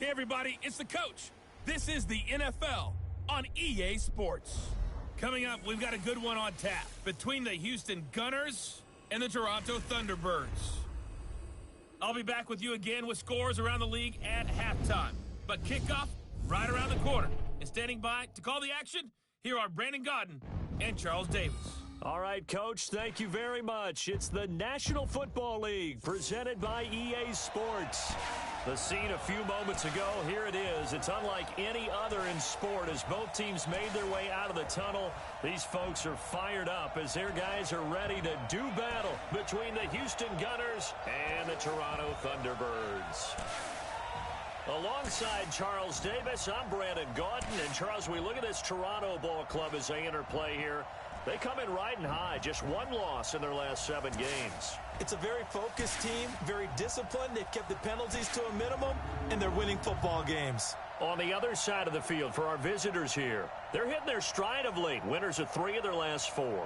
Hey everybody, it's the coach. This is the NFL on EA Sports. Coming up, we've got a good one on tap between the Houston Gunners and the Toronto Thunderbirds. I'll be back with you again with scores around the league at halftime. But kickoff right around the corner. And standing by to call the action, here are Brandon Godden and Charles Davis. All right, Coach, thank you very much. It's the National Football League presented by EA Sports. The scene a few moments ago, here it is. It's unlike any other in sport as both teams made their way out of the tunnel. These folks are fired up as their guys are ready to do battle between the Houston Gunners and the Toronto Thunderbirds. Alongside Charles Davis, I'm Brandon Godden. And Charles, we look at this Toronto ball club as they enter play here. They come in riding high, just one loss in their last 7 games. It's a very focused team, very disciplined. They've kept the penalties to a minimum, and they're winning football games. On the other side of the field for our visitors here, they're hitting their stride of late. Winners of 3 of their last 4.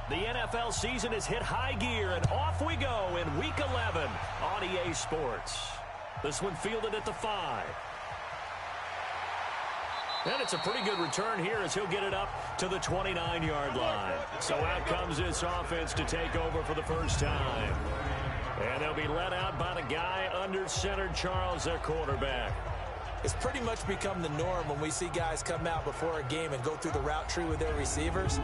The NFL season has hit high gear, and off we go in Week 11 on EA Sports. This one fielded at the 5. And it's a pretty good return here as he'll get it up to the 29-yard line. So out comes this offense to take over for the first time. And they'll be led out by the guy under center, Charles, their quarterback. It's pretty much become the norm when we see guys come out before a game and go through the route tree with their receivers.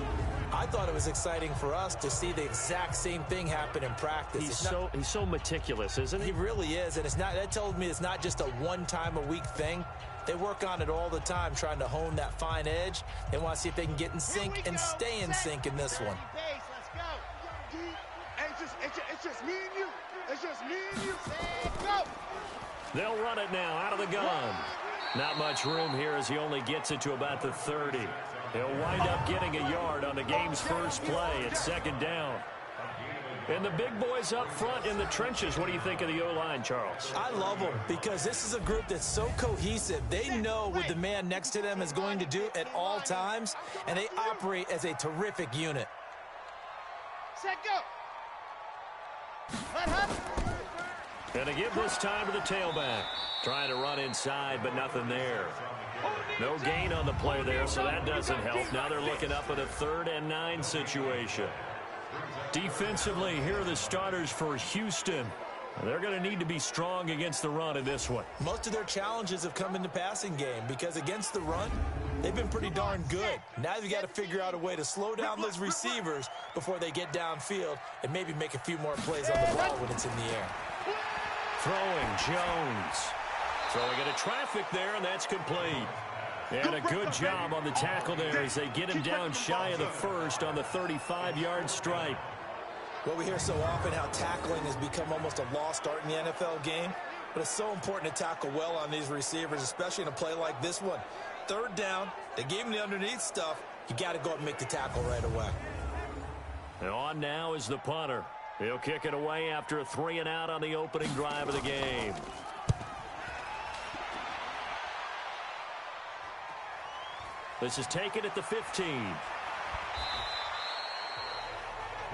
I thought it was exciting for us to see the exact same thing happen in practice. He's so meticulous, isn't he? He really is, and that tells me it's not just a one-time-a-week thing. They work on it all the time, trying to hone that fine edge. They want to see if they can get in sync and stay in sync in this one. Let's go. It's just me and you. It's just me and you. Go. They'll run it now out of the gun. Not much room here as he only gets it to about the 30. He'll wind up getting a yard on the game's first play at 2nd down. And the big boys up front in the trenches, what do you think of the O-line, Charles? I love them because this is a group that's so cohesive. They know what the man next to them is going to do at all times, and they operate as a terrific unit. Set, go. Let him. And to give this time to the tailback. Trying to run inside, but nothing there. No gain on the play there, so that doesn't help. Now they're looking up at a 3rd and 9 situation. Defensively, here are the starters for Houston. They're going to need to be strong against the run in this one. Most of their challenges have come in the passing game because against the run, they've been pretty darn good. Now you've got to figure out a way to slow down those receivers before they get downfield and maybe make a few more plays on the ball when it's in the air. Throwing Jones. Throwing into traffic there, and that's complete. And a good job on the tackle there as they get him down shy of the 1st on the 35-yard stripe. Well, we hear so often how tackling has become almost a lost art in the NFL game, but it's so important to tackle well on these receivers, especially in a play like this one. 3rd down, they gave him the underneath stuff. You got to go up and make the tackle right away. And on now is the punter. He'll kick it away after a 3-and-out on the opening drive of the game. This is taken at the 15.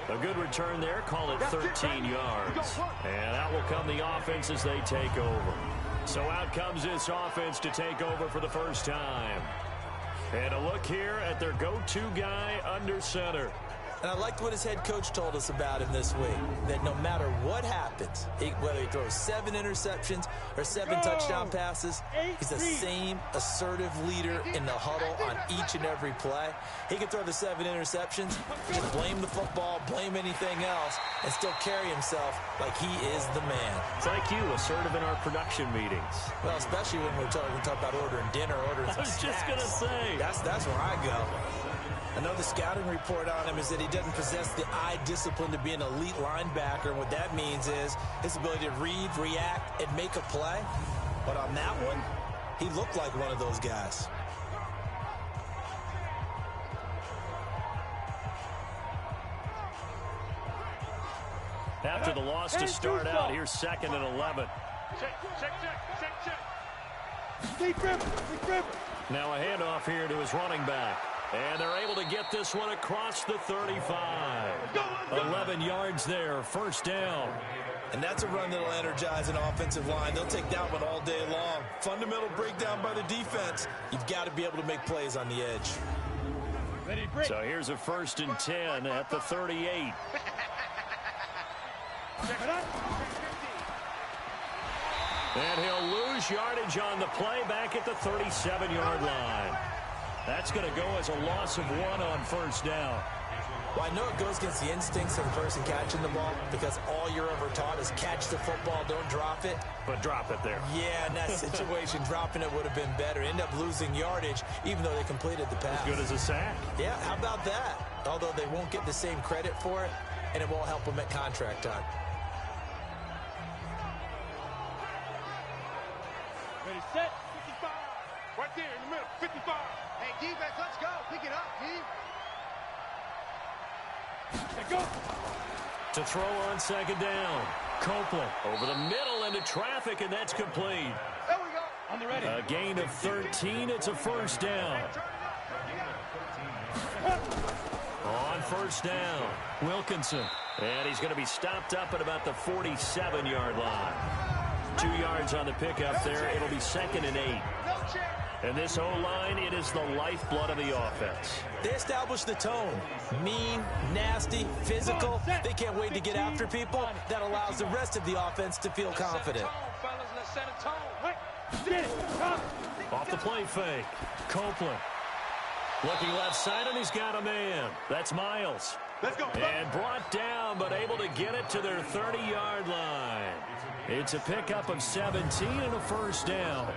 A good return there. Call it 13 yards. And out will come the offense as they take over. So out comes this offense to take over for the first time. And a look here at their go-to guy under center. And I liked what his head coach told us about him this week, that no matter what happens, whether he throws 7 interceptions or 7 touchdown passes, he's the same assertive leader in the huddle on each and every play. He can throw the 7 interceptions, just blame the football, blame anything else, and still carry himself like he is the man. It's like you, assertive in our production meetings. Well, especially when we talk about ordering dinner, ordering some snacks. I was just going to say. That's where I go. I know the scouting report on him is that he doesn't possess the eye discipline to be an elite linebacker. And what that means is his ability to read, react, and make a play. But on that one, he looked like one of those guys. After the loss to start out, here's 2nd and 11. Now a handoff here to his running back. And they're able to get this one across the 35. 11 yards there, first down. And that's a run that'll energize an offensive line. They'll take that one all day long. Fundamental breakdown by the defense. You've got to be able to make plays on the edge. So here's a 1st and 10 at the 38. And he'll lose yardage on the play back at the 37-yard line. That's going to go as a loss of 1 on first down. Well, I know it goes against the instincts of the person catching the ball because all you're ever taught is catch the football, don't drop it. But drop it there. Yeah, in that situation, dropping it would have been better. End up losing yardage, even though they completed the pass. As good as a sack. Yeah, how about that? Although they won't get the same credit for it, and it won't help them at contract time. Ready, set, 55. Right there in the middle, 55. Hey, defense, let's go. Pick it up, team. Let's go. To throw on 2nd down. Copeland over the middle into traffic, and that's complete. There we go. On the ready. A gain of 13. It's a first down. On first down, Wilkinson. And he's going to be stopped up at about the 47-yard line. 2 yards on the pickup there. It'll be 2nd and 8. And this O-line, it is the lifeblood of the offense. They establish the tone. Mean, nasty, physical. They can't wait to get after people. That allows the rest of the offense to feel confident. Off the play fake. Copeland. Looking left side, and he's got a man. That's Miles. Let's go. And brought down, but able to get it to their 30-yard line. It's a pickup of 17 and a first down.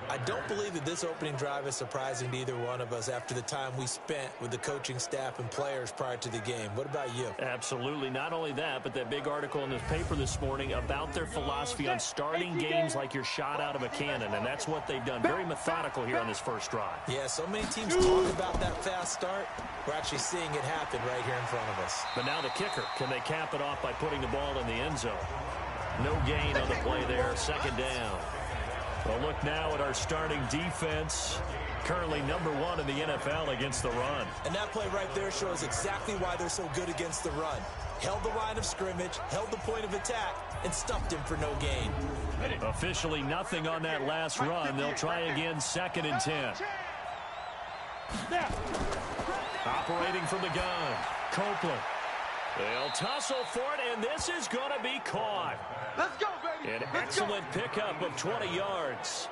I don't believe that this opening drive is surprising to either one of us after the time we spent with the coaching staff and players prior to the game. What about you? Absolutely. Not only that, but that big article in the paper this morning about their philosophy on starting games like you're shot out of a cannon, and that's what they've done. Very methodical here on this first drive. Yeah, so many teams talk about that fast start. We're actually seeing it happen right here in front of us. But now the kicker. Can they cap it off by putting the ball in the end zone? No gain on the play there. 2nd down. Well, look now at our starting defense. Currently #1 in the NFL against the run. And that play right there shows exactly why they're so good against the run. Held the line of scrimmage, held the point of attack, and stuffed him for no gain. Officially nothing on that last run. They'll try again 2nd and 10. Operating from the gun. Copeland. They'll tussle for it, and this is going to be caught. Let's go, baby. An excellent pickup of 20 yards.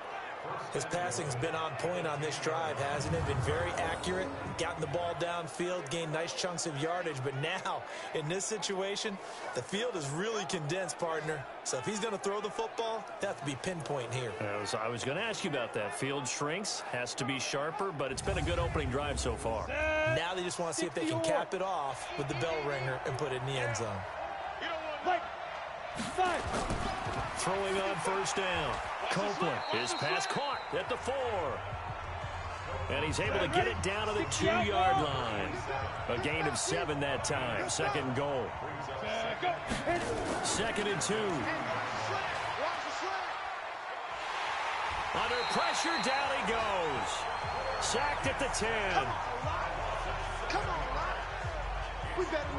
His passing's been on point on this drive, hasn't it? Been very accurate, gotten the ball downfield, gained nice chunks of yardage. But now, in this situation, the field is really condensed, partner. So if he's going to throw the football, that has to be pinpoint here. I was going to ask you about that. Field shrinks, has to be sharper, but it's been a good opening drive so far. Now they just want to see if they can cap it off with the bell ringer and put it in the end zone. Throwing on first down. Copeland, his pass caught at the 4. And he's able to get it down to the 2-yard line. A gain of 7 that time. 2nd goal. 2nd and 2. Under pressure, down he goes. Sacked at the 10. Come on,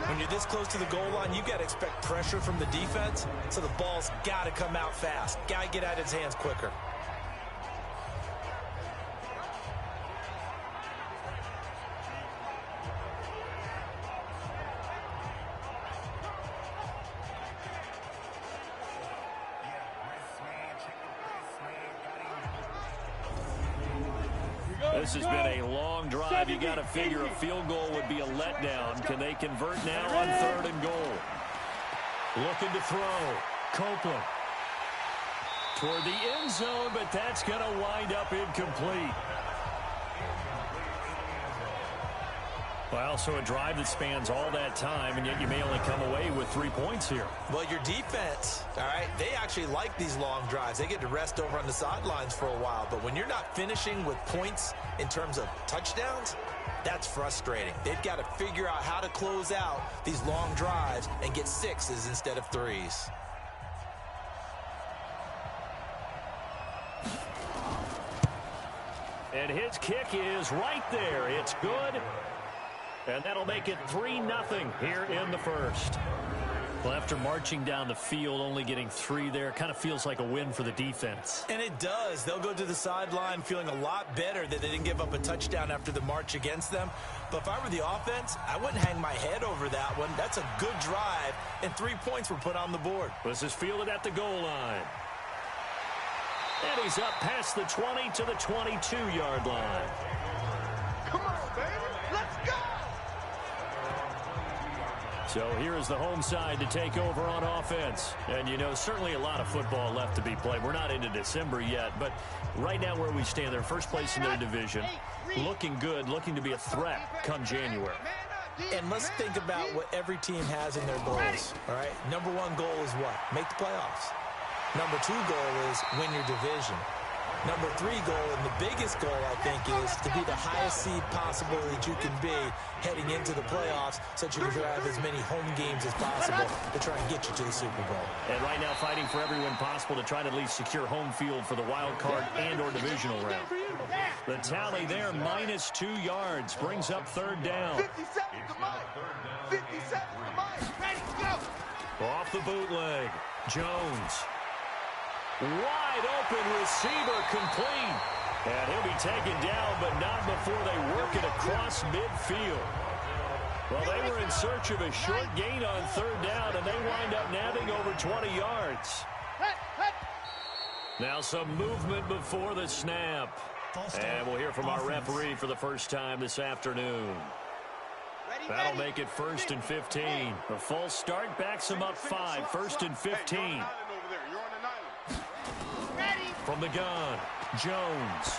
When you're this close to the goal line, you got to expect pressure from the defense, so the ball's got to come out fast. Got to get out of his hands quicker. This has been a long drive. You got to figure a field goal would be a letdown. Can they convert now on 3rd and goal? Looking to throw. Copeland. Toward the end zone, but that's going to wind up incomplete. Well, so a drive that spans all that time, and yet you may only come away with 3 points here. Well, your defense, all right, they actually like these long drives. They get to rest over on the sidelines for a while. But when you're not finishing with points in terms of touchdowns, that's frustrating. They've got to figure out how to close out these long drives and get 6s instead of 3s. And his kick is right there. It's good. And that'll make it 3-0 here in the first. Well, after marching down the field, only getting 3 there, kind of feels like a win for the defense. And it does. They'll go to the sideline feeling a lot better that they didn't give up a touchdown after the march against them. But if I were the offense, I wouldn't hang my head over that one. That's a good drive, and 3 points were put on the board. This is fielded at the goal line. And he's up past the 20 to the 22-yard line. Come on, baby. Let's go. So here is the home side to take over on offense. And, you know, certainly a lot of football left to be played. We're not into December yet, but right now where we stand, they're first place in their division. Looking good, looking to be a threat come January. And let's think about what every team has in their goals, all right? Number 1 goal is what? Make the playoffs. Number 2 goal is win your division. Number 3 goal, and the biggest goal, I think, is to be the highest seed possible that you can be heading into the playoffs, so that you can have as many home games as possible to try and get you to the Super Bowl. And right now fighting for every win possible to try to at least secure home field for the wild card and or divisional round. The tally there, minus 2 yards, brings up 3rd down. 57 to Mike. 57 to Mike. Ready to go. Off the bootleg, Jones. Wide open receiver complete. And he'll be taken down, but not before they work it across midfield. Well, they were in search of a short gain on 3rd down, and they wind up nabbing over 20 yards. Now some movement before the snap. And we'll hear from our referee for the first time this afternoon. That'll make it 1st and 15. A false start backs them up 5. 1st and 15. From the gun, Jones.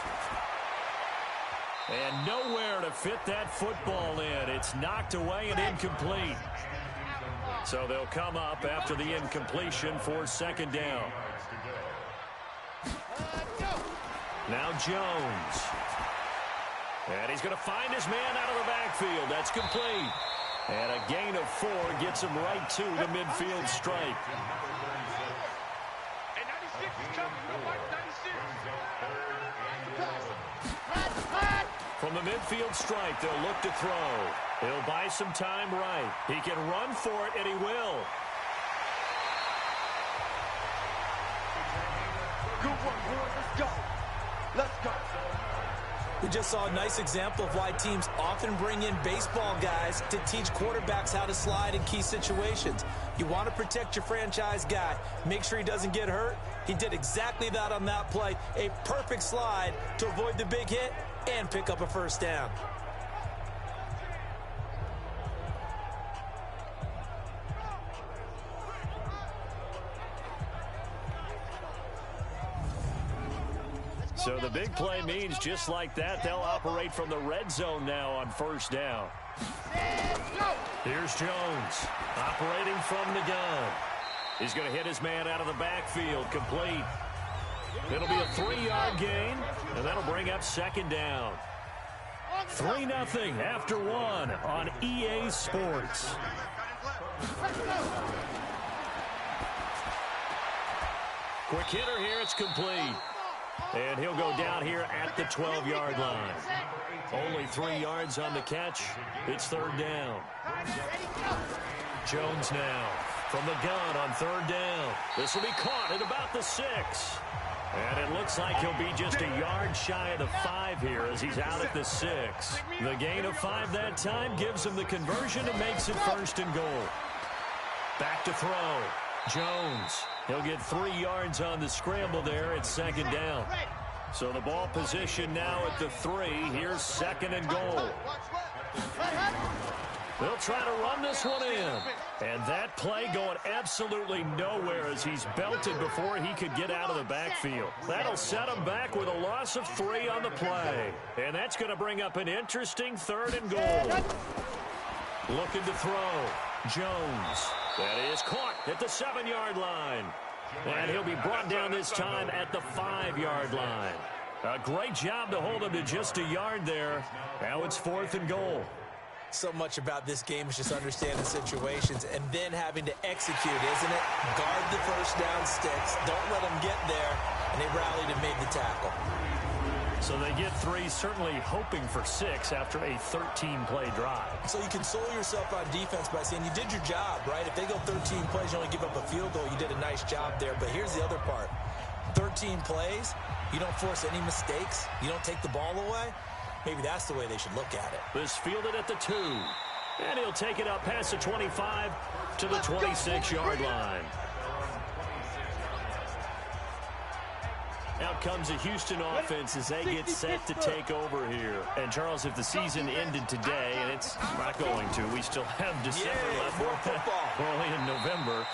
And nowhere to fit that football in. It's knocked away and incomplete. So they'll come up after the incompletion for 2nd down. Now Jones. And he's going to find his man out of the backfield. That's complete. And a gain of 4 gets him right to the midfield stripe. From the midfield stripe, they'll look to throw. He'll buy some time right. He can run for it, and he will. Good one, boys. Let's go. Let's go. We just saw a nice example of why teams often bring in baseball guys to teach quarterbacks how to slide in key situations. You want to protect your franchise guy. Make sure he doesn't get hurt. He did exactly that on that play. A perfect slide to avoid the big hit and pick up a 1st down. So the big play means just like that, they'll operate from the red zone now on 1st down. Here's Jones operating from the gun. He's going to hit his man out of the backfield, complete. It'll be a 3-yard gain, and that'll bring up 2nd down. 3-0 after 1 on EA Sports. Quick hitter here, it's complete. And he'll go down here at the 12-yard line. Only 3 yards on the catch. It's 3rd down. Jones now from the gun on 3rd down. This will be caught at about the 6. And it looks like he'll be just a yard shy of the 5 here as he's out at the 6. The gain of 5 that time gives him the conversion and makes it 1st and goal. Back to throw. Jones. He'll get 3 yards on the scramble there at 2nd down. So the ball position now at the 3. Here's 2nd and goal. They'll try to run this one in. And that play going absolutely nowhere as he's belted before he could get out of the backfield. That'll set him back with a loss of 3 on the play. And that's going to bring up an interesting 3rd and goal. Looking to throw. Jones. That is caught at the 7-yard line. And he'll be brought down this time at the 5-yard line. A great job to hold him to just a yard there. Now it's 4th and goal. So much about this game is just understanding situations and then having to execute, isn't it? Guard the first down sticks. Don't let them get there. And they rallied and made the tackle. So they get 3, certainly hoping for 6 after a 13-play drive. So you console yourself on defense by saying you did your job, right? If they go 13 plays, you only give up a field goal, you did a nice job there. But here's the other part. 13 plays, you don't force any mistakes, you don't take the ball away. Maybe that's the way they should look at it. This fielded at the 2. And he'll take it up past the 25 to the 26-yard line. Out comes the Houston offense as they get set to take over here. And, Charles, if the season ended today, and it's not going to, we still have December left. More football. We're only in November.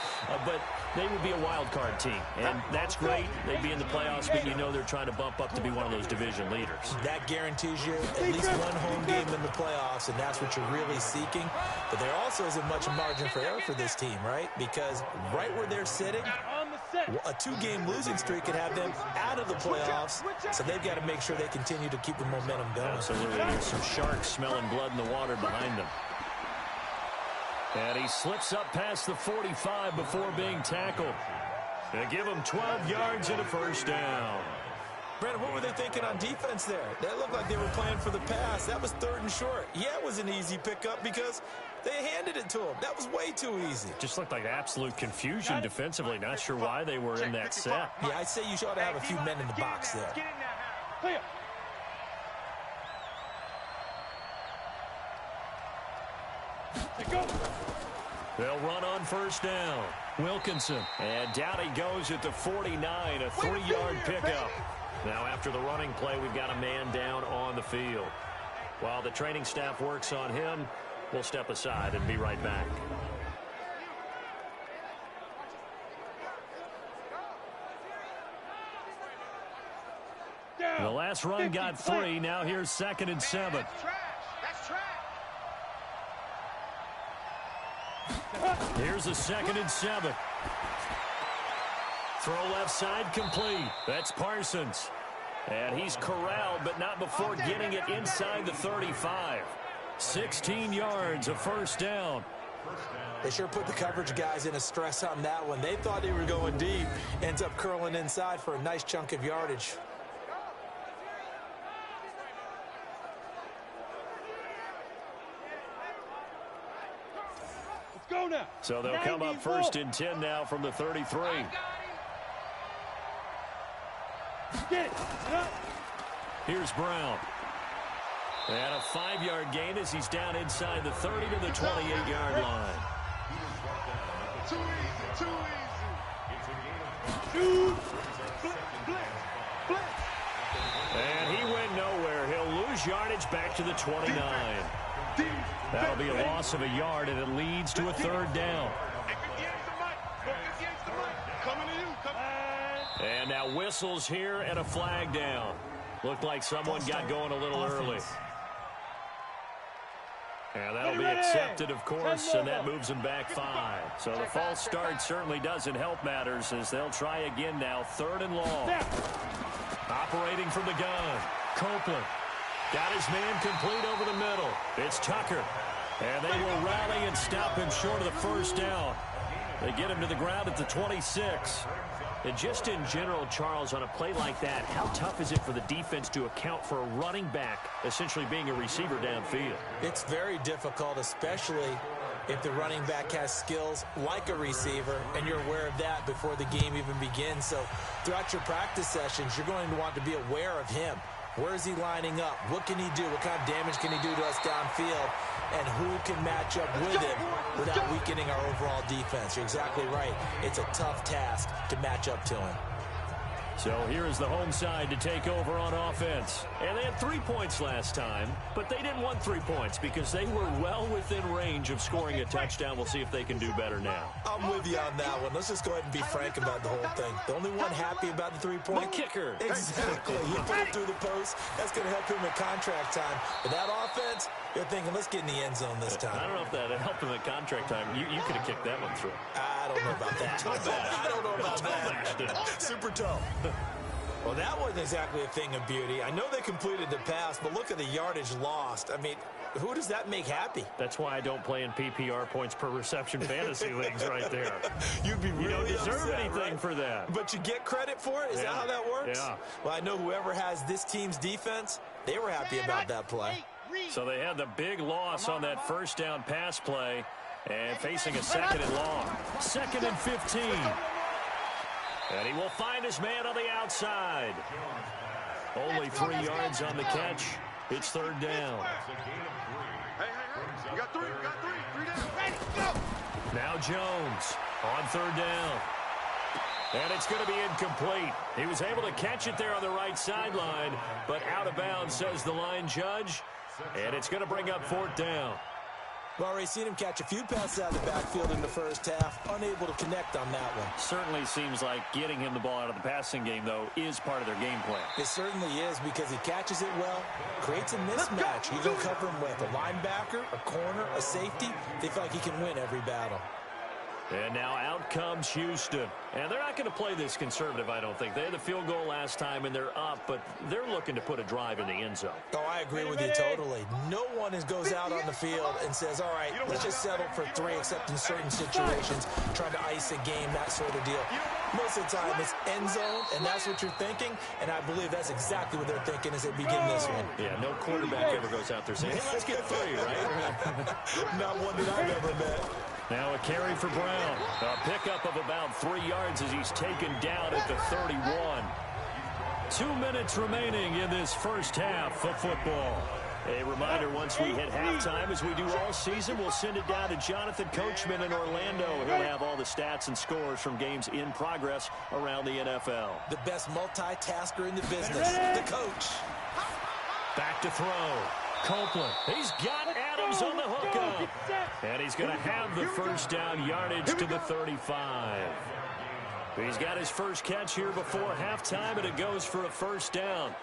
But they would be a wild card team. And that's great. They'd be in the playoffs, but you know they're trying to bump up to be one of those division leaders. That guarantees you at least one home game in the playoffs, and that's what you're really seeking. But there also isn't much margin for error for this team, right? Because right where they're sitting, a 2-game losing streak could have them out of the playoffs, so they've got to make sure they continue to keep the momentum going. Absolutely. There's some sharks smelling blood in the water behind them. And he slips up past the 45 before being tackled. They give him 12 yards and a first down. Brandon, what were they thinking on defense there? That looked like they were playing for the pass. That was 3rd and short. Yeah, it was an easy pickup because they handed it to him. That was way too easy. Just looked like absolute confusion defensively. Not sure why they were in that set. Yeah, I'd say you ought to have a few men in the box there. They'll run on first down. Wilkinson. And down he goes at the 49, a 3-yard pickup. Now after the running play, we've got a man down on the field. While the training staff works on him, we'll step aside and be right back. The last run got 3. Now here's 2nd and 7. That's trash. Here's a 2nd and 7. Throw left side complete. That's Parsons. And he's corralled, but not before getting it inside the 35. 16 yards, a first down. They sure put the coverage guys in a stress on that one. They thought they were going deep. Ends up curling inside for a nice chunk of yardage. Let's go now. So they'll come up 1st and 10 now from the 33. Get it. Here's Brown. And a 5-yard gain as he's down inside the 30 to the 28-yard line. Too easy. And he went nowhere. He'll lose yardage back to the 29. That'll be a loss of a yard, and it leads to a 3rd down. And now whistles here and a flag down. Looked like someone got going a little early. And that'll be accepted, of course, and that moves them back 5. So the false start certainly doesn't help matters as they'll try again now, 3rd and long. Operating from the gun, Copeland. Got his man complete over the middle. It's Tucker. And they will rally and stop him short of the first down. They get him to the ground at the 26. And just in general, Charles, on a play like that, how tough is it for the defense to account for a running back essentially being a receiver downfield? It's very difficult, especially if the running back has skills like a receiver, and you're aware of that before the game even begins. So throughout your practice sessions, you're going to want to be aware of him. Where is he lining up? What can he do? What kind of damage can he do to us downfield? And who can match up with him without weakening our overall defense? You're exactly right. It's a tough task to match up to him. So here is the home side to take over on offense. And they had 3 points last time, but they didn't want 3 points because they were well within range of scoring a touchdown. We'll see if they can do better now. I'm with you on that one. Let's just go ahead and be frank about the whole thing. The only one happy about the 3-point? The kicker. Exactly. He put it through the post. That's going to help him in contract time. But that offense, you're thinking, let's get in the end zone this time. I don't know if that helped him at contract time. You could have kicked that one through. I don't know about that. I don't know about that. Super toe. Well, that wasn't exactly a thing of beauty. I know they completed the pass, but look at the yardage lost. I mean, who does that make happy? That's why I don't play in PPR points per reception fantasy leagues right there. You'd be really You don't deserve upset, anything right? for that. But you get credit for it? Is that how that works? Yeah. Well, I know whoever has this team's defense, they were happy about that play. So they had the big loss on that first down pass play and facing a second and long. 2nd and 15. And he will find his man on the outside. Only 3 yards on the catch. It's 3rd down. Hey, you got three. Three down. Ready, go. Now Jones on 3rd down. And it's going to be incomplete. He was able to catch it there on the right sideline, but out of bounds, says the line judge. And it's going to bring up 4th down. We've already seen him catch a few passes out of the backfield in the first half, unable to connect on that one. Certainly seems like getting him the ball out of the passing game, though, is part of their game plan. It certainly is because he catches it well, creates a mismatch. You don't cover him with a linebacker, a corner, a safety. They feel like he can win every battle. And now out comes Houston. And they're not going to play this conservative, I don't think. They had the field goal last time, and they're up, but they're looking to put a drive in the end zone. Oh, I agree with you totally. No one goes out on the field and says, all right, let's just settle for 3, except in certain situations, trying to ice a game, that sort of deal. Most of the time, it's end zone, and that's what you're thinking, and I believe that's exactly what they're thinking as they begin this one. Yeah, no quarterback ever goes out there saying, hey, let's get 3, right? Not one that I've ever met. Now a carry for Brown. A pickup of about 3 yards as he's taken down at the 31. 2 minutes remaining in this first half of football. A reminder, once we hit halftime, as we do all season, we'll send it down to Jonathan Coachman in Orlando. He'll have all the stats and scores from games in progress around the NFL. The best multitasker in the business, the coach. Back to throw. Copeland. He's got Adams on the hookup. And he's going to have the first down yardage to the 35. He's got his first catch here before halftime, and it goes for a first down.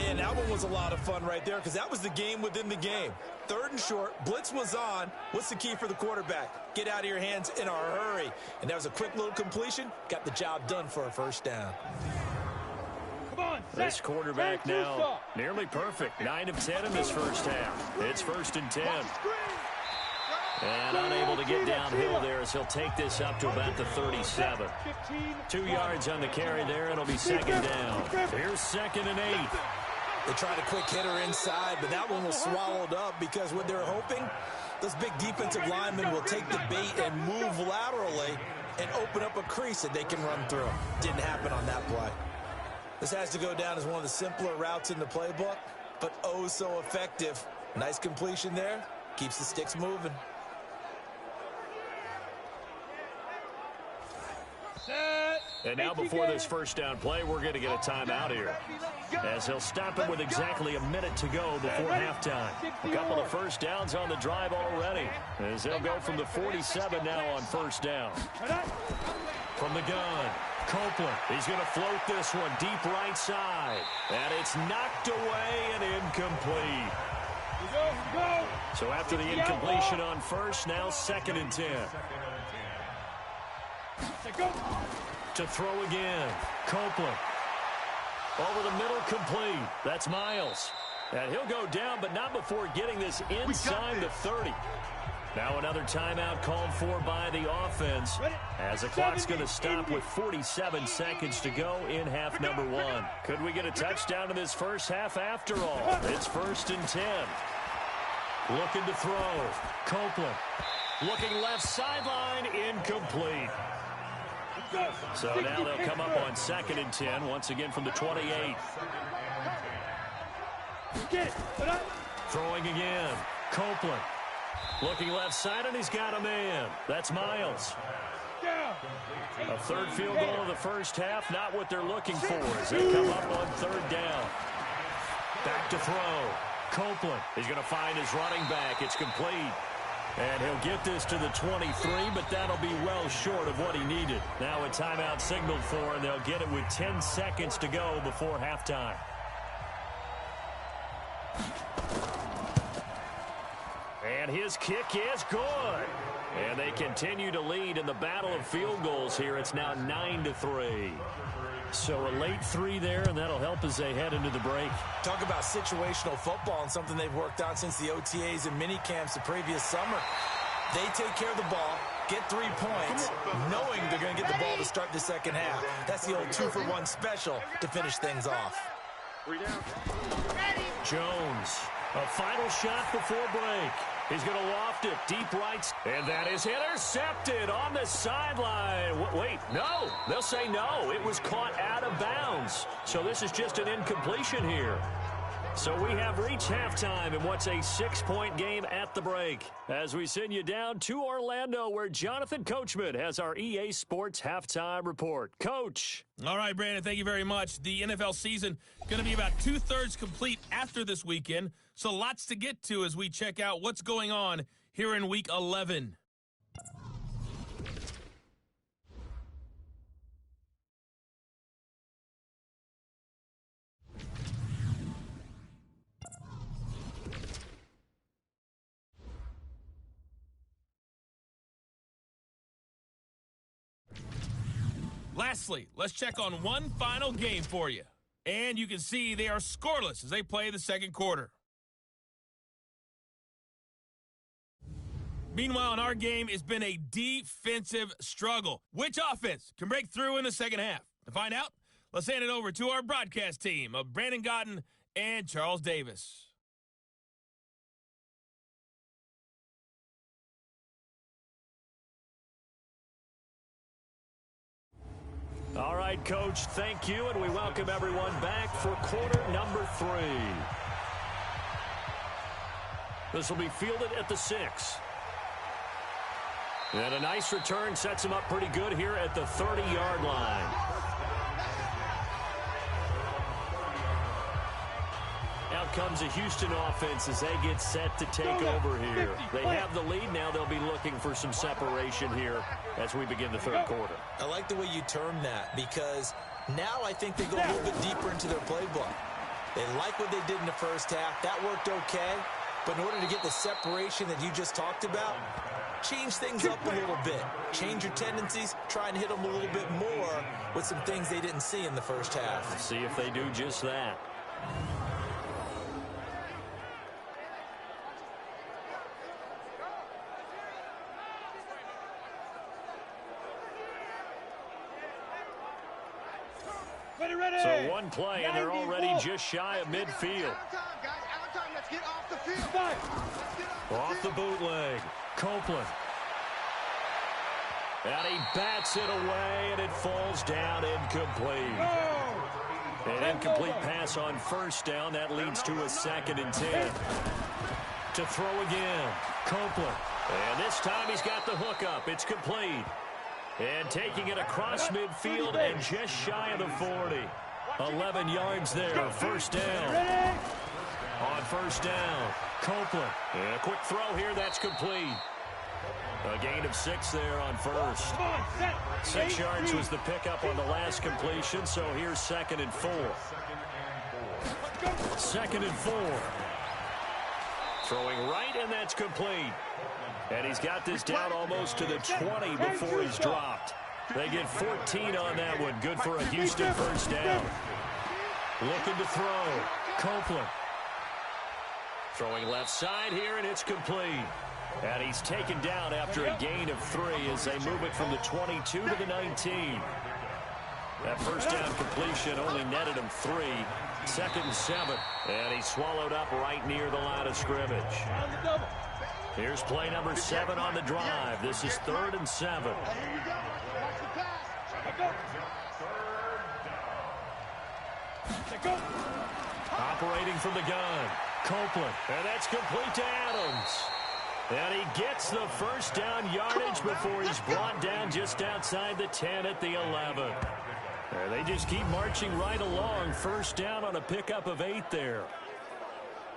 And that one was a lot of fun right there because that was the game within the game. 3rd and short, blitz was on. What's the key for the quarterback? Get out of your hands in a hurry. And that was a quick little completion. Got the job done for a first down. This quarterback now nearly perfect. 9 of 10 in this first half. It's 1st and 10. And unable to get downhill there as he'll take this up to about the 37. 2 yards on the carry there. It'll be 2nd down. Here's 2nd and 8. They tried a quick hitter inside, but that one was swallowed up because what they're hoping, those big defensive linemen will take the bait and move laterally and open up a crease that they can run through. Didn't happen on that play. This has to go down as one of the simpler routes in the playbook, but oh so effective. Nice completion there. Keeps the sticks moving. And now before this first down play, we're going to get a timeout here, as he'll stop it with exactly a minute to go before halftime. A couple of first downs on the drive already, as they'll go from the 47 now on first down. From the gun, Copeland. He's going to float this one deep right side. And it's knocked away and incomplete. So after the incompletion on first, now 2nd and 10. To throw again. Copeland. Over the middle, complete. That's Miles. And he'll go down, but not before getting this inside the 30. Now another timeout called for by the offense, as the clock's going to stop with 47 seconds to go in half number 1. Could we get a touchdown in this first half after all? It's 1st and 10. Looking to throw. Copeland. Looking left sideline, incomplete. So now they'll come up on 2nd and 10, once again from the 28. Throwing again. Copeland. Looking left side, and he's got a man. That's Miles. A third field goal of the first half, not what they're looking for as they come up on third down. Back to throw. Copeland is going to find his running back. It's complete. And he'll get this to the 23, but that'll be well short of what he needed. Now a timeout signaled for, and they'll get it with 10 seconds to go before halftime. And his kick is good. And they continue to lead in the battle of field goals here. It's now 9-3. So a late 3 there, and that'll help as they head into the break. Talk about situational football and something they've worked on since the OTAs and mini camps the previous summer. They take care of the ball, get 3 points, knowing they're going to get the ball to start the second half. That's the old 2-for-1 special to finish things off. Jones, a final shot before break. He's going to loft it deep right, and that is intercepted on the sideline. Wait, no. They'll say no. It was caught out of bounds. So this is just an incompletion here. So we have reached halftime in what's a 6-point game at the break. As we send you down to Orlando, where Jonathan Coachman has our EA Sports Halftime Report. Coach. All right, Brandon, thank you very much. The NFL season going to be about 2/3 complete after this weekend. So lots to get to as we check out what's going on here in Week 11. Lastly, let's check on one final game for you. And you can see they are scoreless as they play the second quarter. Meanwhile, in our game, it's been a defensive struggle. Which offense can break through in the second half? To find out, let's hand it over to our broadcast team of Brandon Godden and Charles Davis. All right, Coach, thank you, and we welcome everyone back for quarter number 3. This will be fielded at the 6. And a nice return sets him up pretty good here at the 30-yard line. Out comes a Houston offense as they get set to take over here. They have the lead now. They'll be looking for some separation here as we begin the third quarter. I like the way you term that because now I think they go a little bit deeper into their playbook. They like what they did in the first half. That worked okay. But in order to get the separation that you just talked about, change things up a little bit. Change your tendencies. Try and hit them a little bit more with some things they didn't see in the first half. Let's see if they do just that. So one play, and they're already just shy of midfield. Let's get off the field. Off the bootleg. Copeland. And he bats it away, and it falls down incomplete. An incomplete pass on first down. That leads to a 2nd and 10. To throw again. Copeland. And this time he's got the hook up. It's complete. And taking it across midfield and just shy of the 40. 11 yards there. First down. On first down, Copeland. And a quick throw here. That's complete. A gain of 6 there on first. 6 yards was the pickup on the last completion, so here's 2nd and 4. 2nd and 4. Throwing right, and that's complete. And he's got this down almost to the 20 before he's dropped. They get 14 on that one. Good for a Houston first down. Looking to throw. Copeland. Throwing left side here, and it's complete. And he's taken down after a gain of 3 as they move it from the 22 to the 19. That first down completion only netted him 3. 2nd and 7. And he's swallowed up right near the line of scrimmage. Here's play number 7 on the drive. This is 3rd and 7. Operating from the gun. Copeland. And that's complete to Adams. And he gets the first down yardage before he's brought down just outside the 10 at the 11. They just keep marching right along. First down on a pickup of 8 there.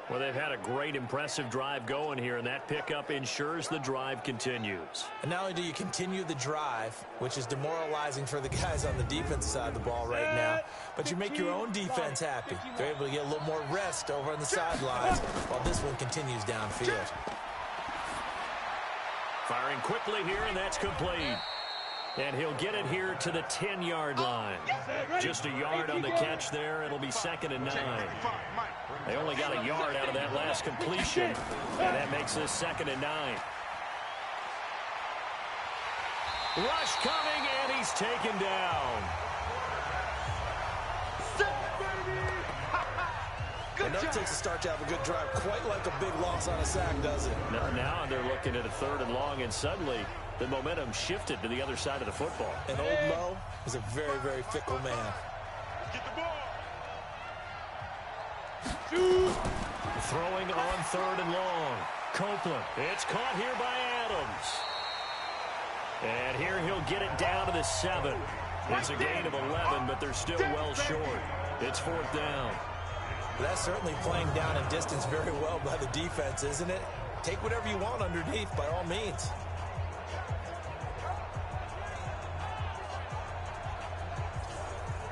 Well, they've had a great, impressive drive going here, and that pickup ensures the drive continues. And not only do you continue the drive, which is demoralizing for the guys on the defensive side of the ball right now, but you make your own defense happy. They're able to get a little more rest over on the sidelines while this one continues downfield. Firing quickly here, and that's complete. And he'll get it here to the 10-yard line. Just a yard on the catch there. It'll be 2nd and 9. They only got a yard out of that last completion, and that makes this 2nd and 9. Rush coming, and he's taken down. It never takes a start to have a good drive, quite like a big loss on a sack, does it? Now they're looking at a 3rd and long, and suddenly the momentum shifted to the other side of the football. And old Mo is a very, very fickle man. Get the ball. Throwing on 3rd and long. Copeland. It's caught here by Adams. And here he'll get it down to the 7. It's a gain of 11, but they're still well short. It's 4th down. That's certainly playing down in distance very well by the defense, isn't it? Take whatever you want underneath, by all means.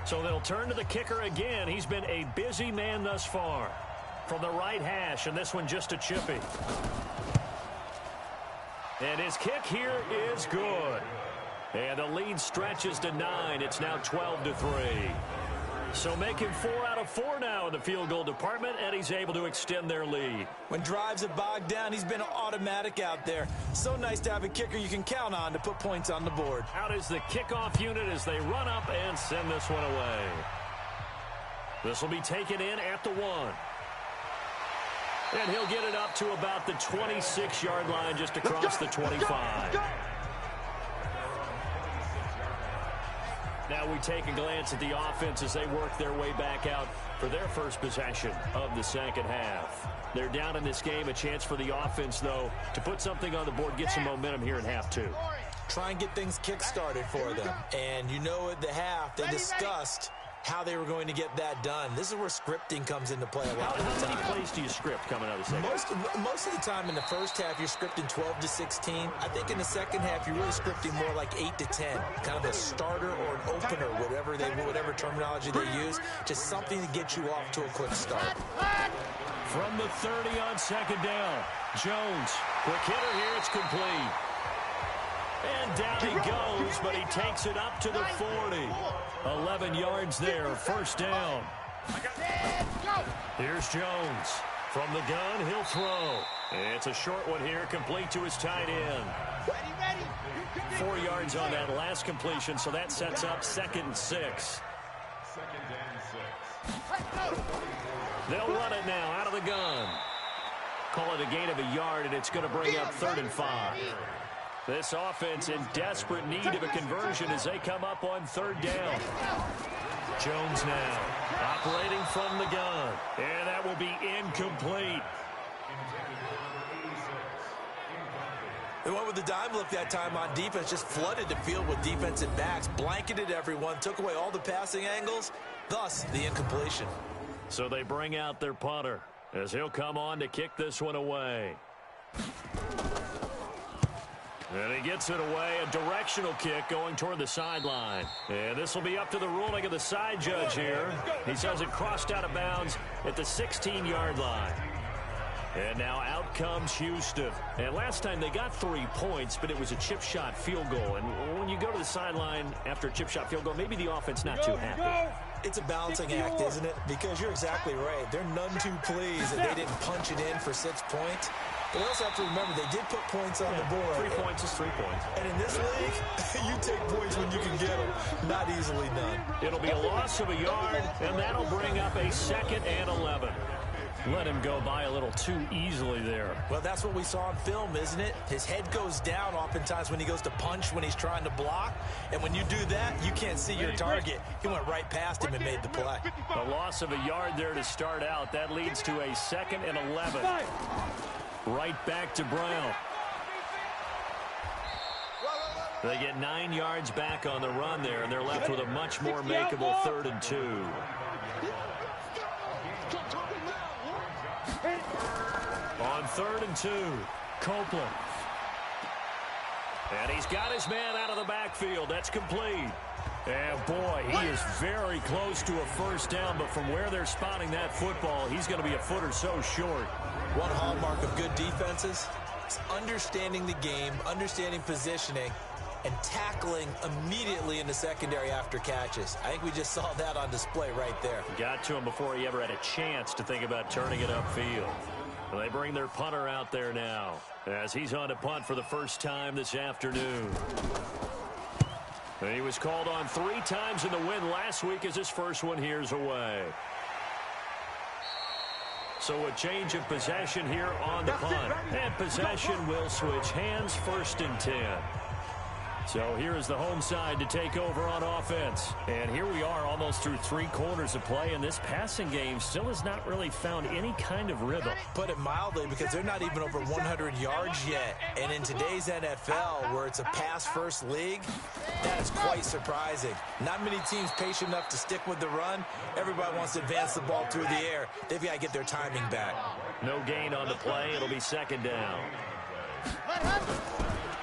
So they'll turn to the kicker again. He's been a busy man thus far. From the right hash, and this one just a chippy. And his kick here is good. And the lead stretches to 9. It's now 12-3. So making 4 out of 4 now in the field goal department, and he's able to extend their lead. When drives have bogged down, he's been automatic out there. So nice to have a kicker you can count on to put points on the board. Out is the kickoff unit as they run up and send this one away. This will be taken in at the 1. And he'll get it up to about the 26-yard line, just across the 25. Now we take a glance at the offense as they work their way back out for their first possession of the second half. They're down in this game. A chance for the offense, though, to put something on the board, get some momentum here in half 2. Try and get things kick-started for them. And you know at the half, they discussed how they were going to get that done. This is where scripting comes into play a lot of the time. How many plays do you script coming out of the second half? Most of the time in the first half, you're scripting 12 to 16. I think in the second half, you're really scripting more like 8 to 10. Kind of a starter or an opener, whatever terminology they use. Just something to get you off to a quick start. From the 30 on 2nd down. Jones, quick hitter here, it's complete. And down he goes, but he takes it up to the 40. 11 yards there, first down. Here's Jones. From the gun, he'll throw. It's a short one here, complete to his tight end. 4 yards on that last completion, so that sets up 2nd and 6. They'll run it now out of the gun. Call it a gain of a yard, and it's going to bring up 3rd and 5. This offense in desperate need of a conversion as they come up on 3rd down. Jones now operating from the gun. And that will be incomplete. They went with the dime look that time on defense, just flooded the field with defensive backs, blanketed everyone, took away all the passing angles, thus the incompletion. So they bring out their punter as he'll come on to kick this one away. And he gets it away, a directional kick going toward the sideline. And this will be up to the ruling of the side judge here. He says it crossed out of bounds at the 16-yard line. And now out comes Houston. And last time they got 3 points, but it was a chip shot field goal. And when you go to the sideline after a chip shot field goal, maybe the offense not too happy. It's a balancing act, isn't it? Because you're exactly right. They're none too pleased that they didn't punch it in for 6 points. But we also have to remember they did put points on the board. 3 points is 3 points. And in this league, you take points when you can get them. Not easily done. It'll be a loss of a yard, and that'll bring up a 2nd and 11. Let him go by a little too easily there. Well, that's what we saw on film, isn't it? His head goes down oftentimes when he goes to punch, when he's trying to block. And when you do that, you can't see your target. He went right past him and made the play. A loss of a yard there to start out. That leads to a 2nd and 11. Right back to Brown. They get 9 yards back on the run there, and they're left with a much more makeable 3rd and 2. On 3rd and 2, Copeland. And he's got his man out of the backfield. That's complete. And, boy, he is very close to a first down, but from where they're spotting that football, he's going to be a foot or so short. One hallmark of good defenses is understanding the game, understanding positioning, and tackling immediately in the secondary after catches. I think we just saw that on display right there. Got to him before he ever had a chance to think about turning it upfield. Well, they bring their punter out there now as he's on to punt for the first time this afternoon. He was called on 3 times in the win last week as his first one here's away. So a change of possession here on the punt. And possession will switch hands, 1st and 10. So here is the home side to take over on offense. And here we are almost through 3 quarters of play, and this passing game still has not really found any kind of rhythm. Put it mildly, because they're not even over 100 yards yet. And in today's NFL, where it's a pass-first league, that is quite surprising. Not many teams patient enough to stick with the run. Everybody wants to advance the ball through the air. They've got to get their timing back. No gain on the play. It'll be 2nd down.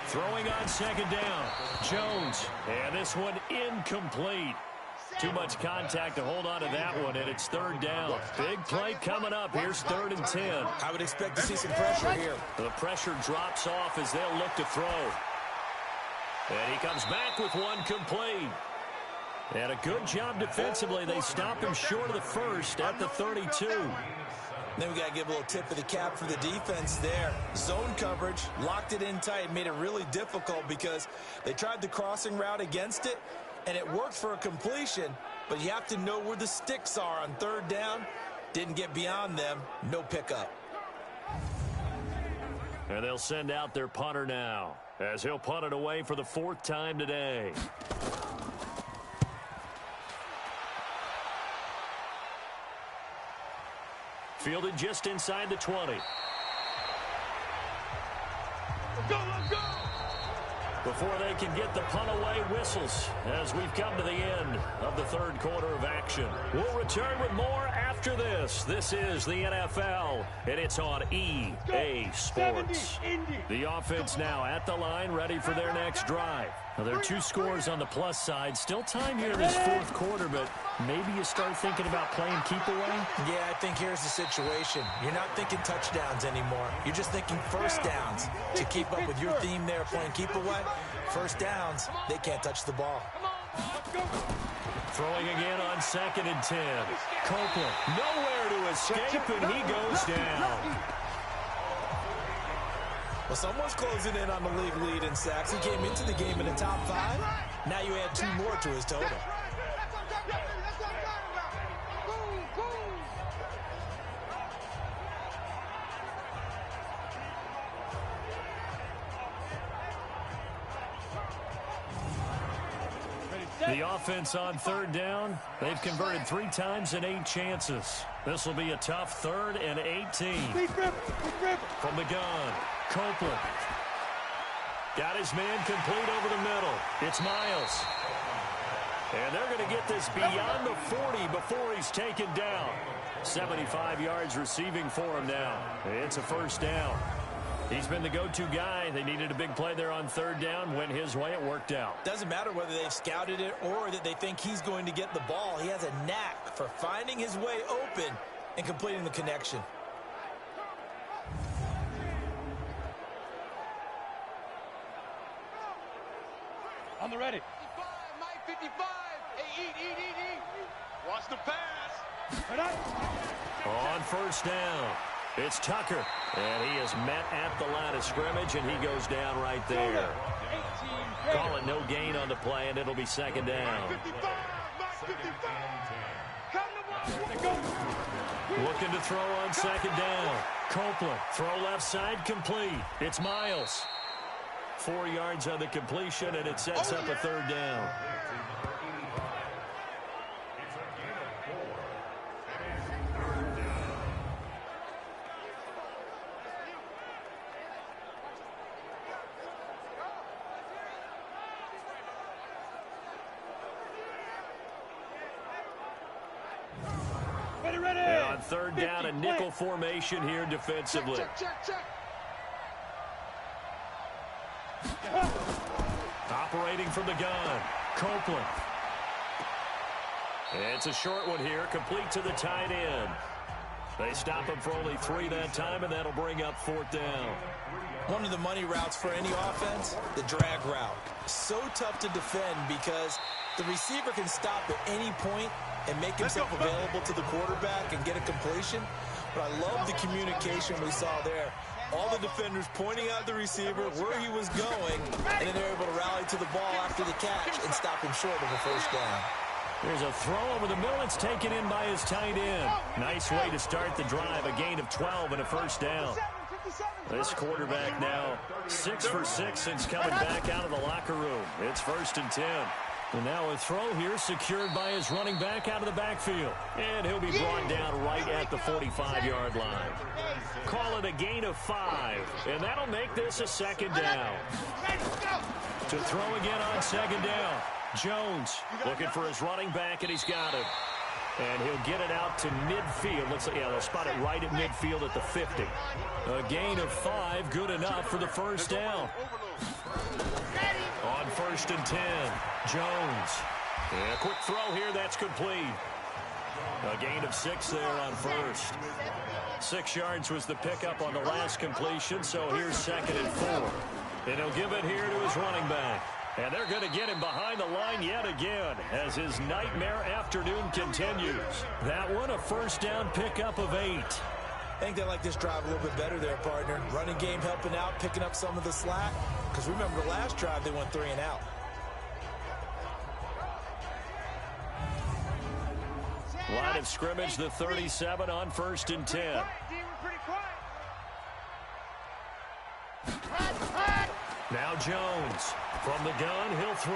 Throwing on 2nd down, Jones. And this one incomplete. Too much contact to hold on to that one, and it's 3rd down. Big play coming up. Here's 3rd and 10. I would expect to see some pressure here. The pressure drops off as they'll look to throw. And he comes back with one complete. And a good job defensively. They stop him short of the first at the 32. Then we got to give a little tip of the cap for the defense there. Zone coverage, locked it in tight, made it really difficult because they tried the crossing route against it, and it worked for a completion, but you have to know where the sticks are on 3rd down. Didn't get beyond them, no pickup. And they'll send out their punter now as he'll punt it away for the 4th time today. Fielded just inside the 20. Let's go, let's go! Before they can get the punt away, whistles as we've come to the end of the 3rd quarter of action. We'll return with more after this. This is the NFL, and it's on EA Sports. The offense now at the line, ready for their next drive. Now, there are 2 scores on the plus side. Still time here this 4th quarter, but maybe you start thinking about playing keep away? Yeah, I think here's the situation. You're not thinking touchdowns anymore. You're just thinking first downs. To keep up with your theme there, playing keep away, first downs, they can't touch the ball. Throwing again on 2nd and 10. Copeland, nowhere to escape, and he goes down. Well, someone's closing in on the league lead in sacks. He came into the game in the top 5. Now you add 2 more to his total. The offense on 3rd down, they've converted 3 times in 8 chances. This will be a tough 3rd and 18. From the gun, Copeland. Got his man complete over the middle. It's Miles. And they're going to get this beyond the 40 before he's taken down. 75 yards receiving for him now. It's a first down. He's been the go-to guy. They needed a big play there on 3rd down. Went his way. It worked out. Doesn't matter whether they've scouted it or that they think he's going to get the ball. He has a knack for finding his way open and completing the connection. On the ready. 55, Mike 55. Hey, eat. Watch the pass. On first down, it's Tucker. And he is met at the line of scrimmage, and he goes down right there. Call it no gain on the play, and it'll be 2nd down. Looking to throw on 2nd down. Copeland, throw left side, complete. It's Miles. 4 yards on the completion, and it sets up a 3rd down. third down and nickel formation here defensively. Check. Operating from the gun, Copeland. It's a short one here, complete to the tight end. They stop him for only 3 that time, and that'll bring up 4th down. One of the money routes for any offense, the drag route. So tough to defend because the receiver can stop at any point and make himself available to the quarterback and get a completion. But I love the communication we saw there. All the defenders pointing out the receiver where he was going, and then they're able to rally to the ball after the catch and stop him short of a first down. There's a throw over the middle. It's taken in by his tight end. Nice way to start the drive. A gain of 12 and a first down. This quarterback now 6 for 6 since coming back out of the locker room. It's 1st and 10. And now a throw here secured by his running back out of the backfield. And he'll be brought down right at the 45-yard line. Call it a gain of 5. And that'll make this a 2nd down. To throw again on 2nd down. Jones looking for his running back, and he's got it. And he'll get it out to midfield. Looks like, they'll spot it right at midfield at the 50. A gain of 5, good enough for the first down. On 1st and 10, Jones. And a quick throw here, that's complete. A gain of 6 there on first. 6 yards was the pickup on the last completion, so here's 2nd and 4. And he'll give it here to his running back. And they're going to get him behind the line yet again as his nightmare afternoon continues. That one, a first down pickup of 8. I think they like this drive a little bit better there, partner. Running game helping out, picking up some of the slack. Because remember, the last drive, they went 3 and out. Line of scrimmage, the 37 on 1st and 10. Now Jones. From the gun, he'll throw.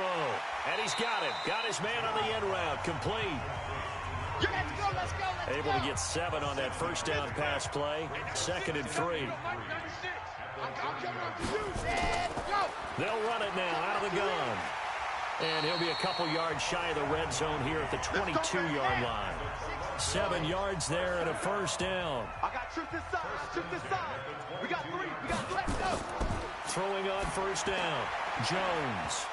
And he's got it. Got his man on the end route. Complete. Let's go. Able to get 7 on that first down pass play. 2nd and 3. They'll run it now out of the gun. And he'll be a couple yards shy of the red zone here at the 22-yard line. 7 yards there and a first down. I got truth this side. We got 3. Let's go. Throwing on first down, Jones.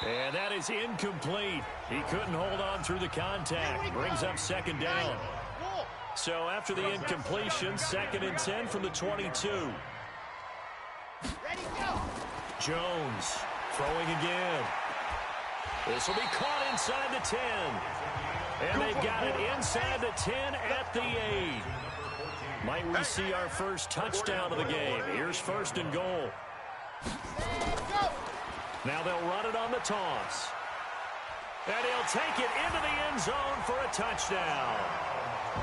And that is incomplete. He couldn't hold on through the contact. Brings up 2nd down. So after the incompletion, 2nd and 10 from the 22. Jones throwing again. This will be caught inside the 10. And they've got it inside the 10 at the 8. Might we see our first touchdown of the game? Here's 1st and goal. Now they'll run it on the toss. And he'll take it into the end zone for a touchdown.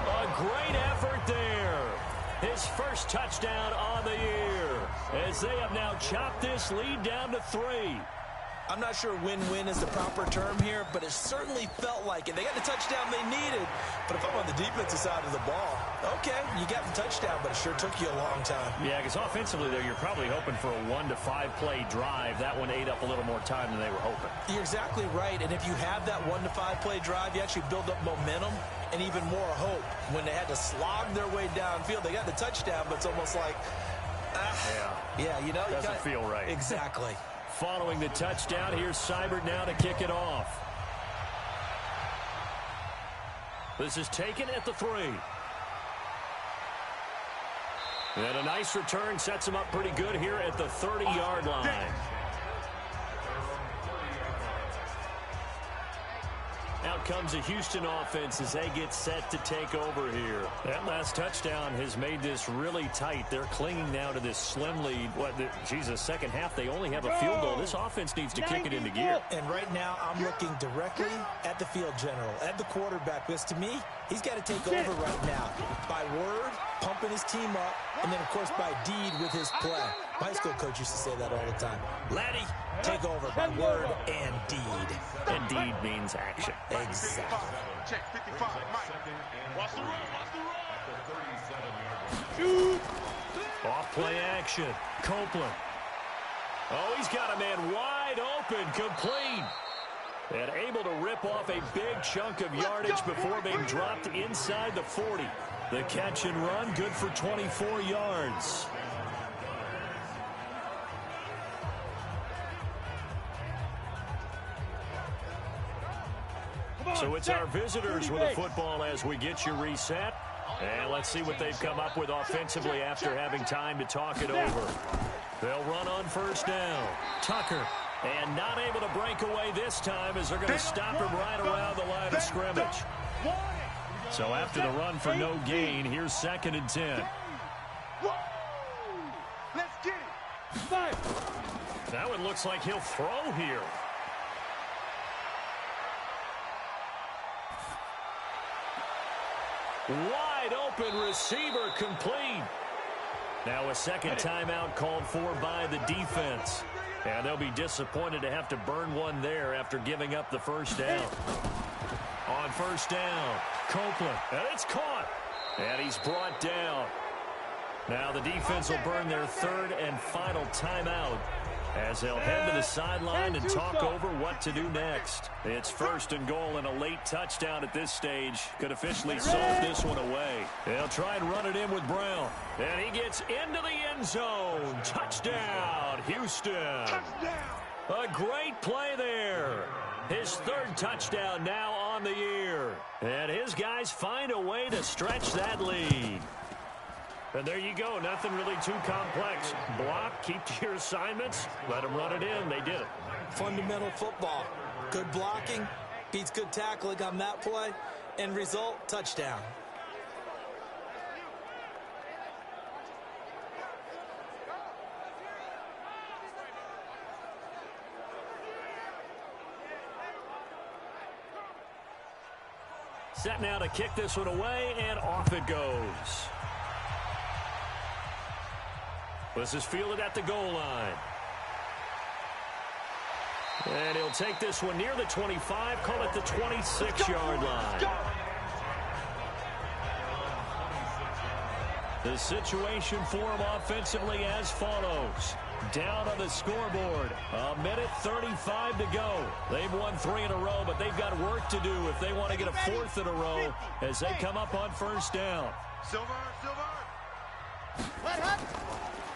A great effort there. His first touchdown on the year as they have now chopped this lead down to 3. I'm not sure win-win is the proper term here, but it certainly felt like it. They got the touchdown they needed, but if I'm on the defensive side of the ball, okay, you got the touchdown, but it sure took you a long time. Yeah, because offensively, though, you're probably hoping for a 1 to 5 play drive. That one ate up a little more time than they were hoping. You're exactly right, and if you have that 1 to 5 play drive, you actually build up momentum and even more hope. When they had to slog their way downfield, they got the touchdown, but it's almost like, yeah, you know. Doesn't feel right. Exactly. Following the touchdown, here's Seibert now to kick it off. This is taken at the 3. And a nice return sets him up pretty good here at the 30-yard line. Out comes a Houston offense as they get set to take over here. That last touchdown has made this really tight. They're clinging now to this slim lead. Second half, they only have a field goal. This offense needs to kick it into gear. And right now, I'm looking directly at the field general, at the quarterback. Because to me, he's got to take over right now. By word, pumping his team up, and then, of course, by deed with his play. My high school coach used to say that all the time. Laddie, take over by word and deed. And deed means action. Exactly. Check 55, Mike. Watch the run. Off play action. Copeland. Oh, he's got a man wide open. Complete. And able to rip off a big chunk of yardage before being dropped inside the 40. The catch and run, good for 24 yards. So it's our visitors with the football as we get you reset. And let's see what they've come up with offensively after having time to talk it over. They'll run on first down. Tucker. And not able to break away this time as they're going to stop him right around the line of scrimmage. So after the run for no gain, here's 2nd and 10. Let's get it. That one looks like he'll throw here. Wide open receiver complete. Now a second timeout called for by the defense. And they'll be disappointed to have to burn one there after giving up the first down. On first down, Copeland. And it's caught. And he's brought down. Now the defense will burn their 3rd and final timeout as they'll head to the sideline and talk over what to do next. It's 1st and goal, and a late touchdown at this stage could officially solve this one away. They'll try and run it in with Brown. And he gets into the end zone. Touchdown, Houston. A great play there. His 3rd touchdown now on the year. And his guys find a way to stretch that lead. And there you go. Nothing really too complex. Block, keep to your assignments, let them run it in. They did it. Fundamental football. Good blocking beats good tackling on that play. End result, touchdown. Set now to kick this one away, and off it goes. This is fielded at the goal line. And he'll take this one near the 25, call it the 26-yard line. The situation for him offensively as follows. Down on the scoreboard, 1:35 to go. They've won 3 in a row, but they've got work to do if they want to get a 4th in a row as they come up on first down. Silver.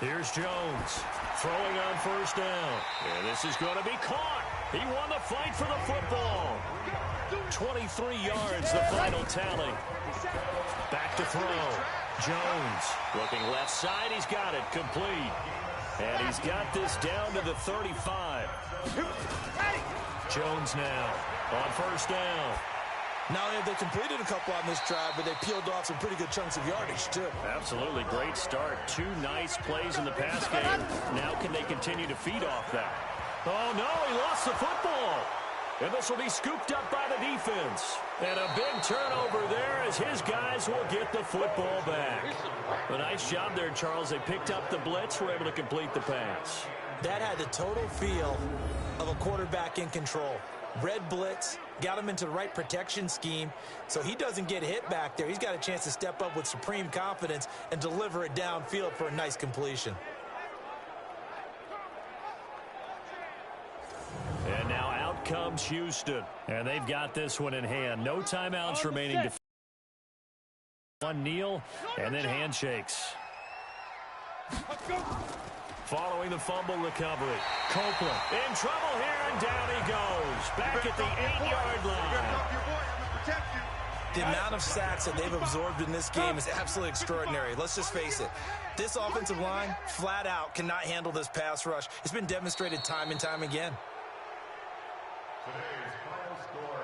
Here's Jones throwing on first down. And this is going to be caught. He won the fight for the football. 23 yards, the final tally. Back to throw. Jones looking left side. He's got it complete. And he's got this down to the 35. Jones now on first down. Not only have they completed a couple on this drive, but they peeled off some pretty good chunks of yardage, too. Absolutely. Great start. 2 nice plays in the pass game. Now can they continue to feed off that? Oh, no, he lost the football. And this will be scooped up by the defense. And a big turnover there as his guys will get the football back. A nice job there, Charles. They picked up the blitz, were able to complete the pass. That had the total feel of a quarterback in control. Red blitz, got him into the right protection scheme, so he doesn't get hit back there. He's got a chance to step up with supreme confidence and deliver it downfield for a nice completion. And now out comes Houston. And they've got this one in hand. No timeouts remaining to one kneel and then handshakes. Following the fumble recovery. Copeland in trouble here, and down he goes. Back at the 8-yard line. The amount of sacks that they've absorbed in this game is absolutely extraordinary. Let's just face it. This offensive line, flat out, cannot handle this pass rush. It's been demonstrated time and time again.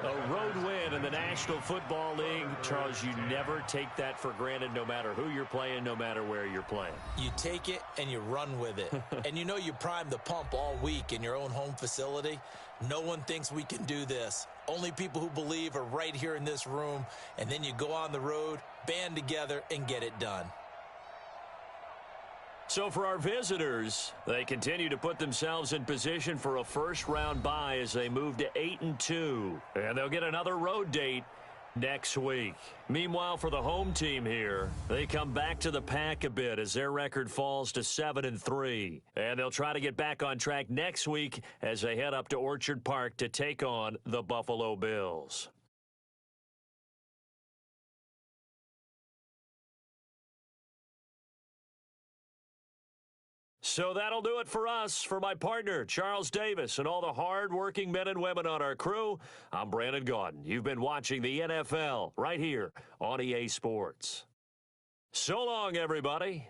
A road win in the National Football League. Charles, you never take that for granted no matter who you're playing, no matter where you're playing. You take it and you run with it. And you know you primed the pump all week in your own home facility. No one thinks we can do this. Only people who believe are right here in this room. And then you go on the road, band together, and get it done. So for our visitors, they continue to put themselves in position for a first-round bye as they move to 8-2. And they'll get another road date next week. Meanwhile, for the home team here, they come back to the pack a bit as their record falls to 7-3. And they'll try to get back on track next week as they head up to Orchard Park to take on the Buffalo Bills. So that'll do it for us. For my partner, Charles Davis, and all the hard-working men and women on our crew, I'm Brandon Gaudin. You've been watching the NFL right here on EA Sports. So long, everybody.